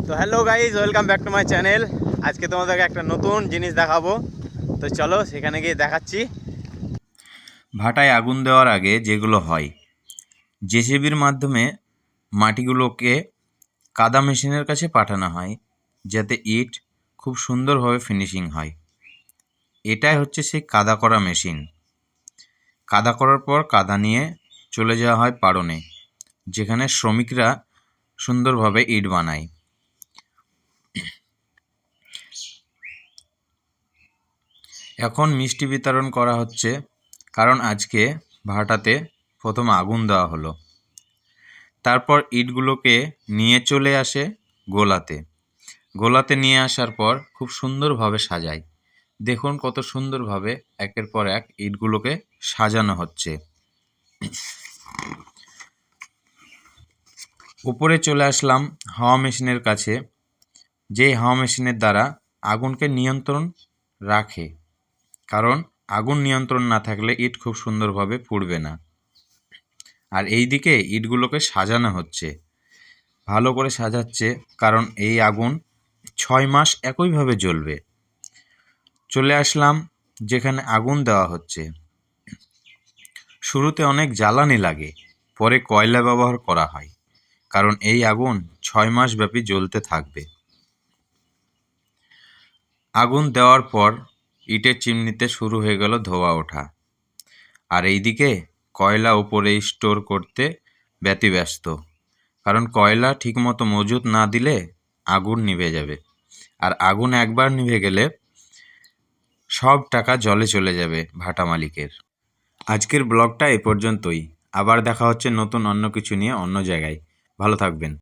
তো hello guys, welcome back to my channel. আজকে তোমাদেরকে একটা নতুন জিনিস দেখাবো। তো চলো সেখানে গিয়ে দেখাচ্ছি। ভাটায় আগুন দেওয়ার আগে যেগুলো হয়, জেসিবির মাধ্যমে মাটিগুলোকে কাদা মেশিনের কাছে পাঠানো হয়, যাতে ইট খুব সুন্দরভাবে ফিনিশিং হয়। এটাই হচ্ছে সেই কাদা করা মেশিন। কাদা করার পর কাদা নিয়ে চলে যাওয়া হয় পাড়নে, যেখানে শ্রমিকরা সুন্দরভাবে ইট বানায়। এখন মিষ্টি বিতরণ করা হচ্ছে, কারণ আজকে ভাটাতে প্রথম আগুন দেওয়া হলো। তারপর ইটগুলোকে নিয়ে চলে আসে গোলাতে। গোলাতে নিয়ে আসার পর খুব সুন্দরভাবে সাজায়। দেখুন কত সুন্দরভাবে একের পর এক ইটগুলোকে সাজানো হচ্ছে। উপরে চলে আসলাম হাওয়া মেশিনের কাছে, যেই হাওয়া মেশিনের দ্বারা আগুনকে নিয়ন্ত্রণ রাখে, কারণ আগুন নিয়ন্ত্রণ না থাকলে ইট খুব সুন্দরভাবে পুড়বে না। আর এই দিকে ইটগুলোকে সাজানো হচ্ছে, ভালো করে সাজাচ্ছে, কারণ এই আগুন 6 মাস একইভাবে জ্বলবে। চলে আসলাম যেখানে আগুন দেওয়া হচ্ছে। শুরুতে অনেক জ্বালানি লাগে, পরে কয়লা ব্যবহার করা হয়, কারণ এই আগুন 6 মাস ব্যাপী জ্বলতে থাকবে। আগুন দেওয়ার পর ইটের চিমনিতে শুরু হয়ে গেল ধোঁয়া ওঠা। আর এইদিকে কয়লা উপরে স্টোর করতে ব্যতিব্যস্ত, কারণ কয়লা ঠিকমতো মজুত না দিলে আগুন নিভে যাবে। আর আগুন একবার নিভে গেলে সব টাকা জলে চলে যাবে ভাটা মালিকের। আজকের ব্লগটা এ পর্যন্তই। আবার দেখা হচ্ছে নতুন অন্য কিছু নিয়ে অন্য জায়গায়। ভালো থাকবেন।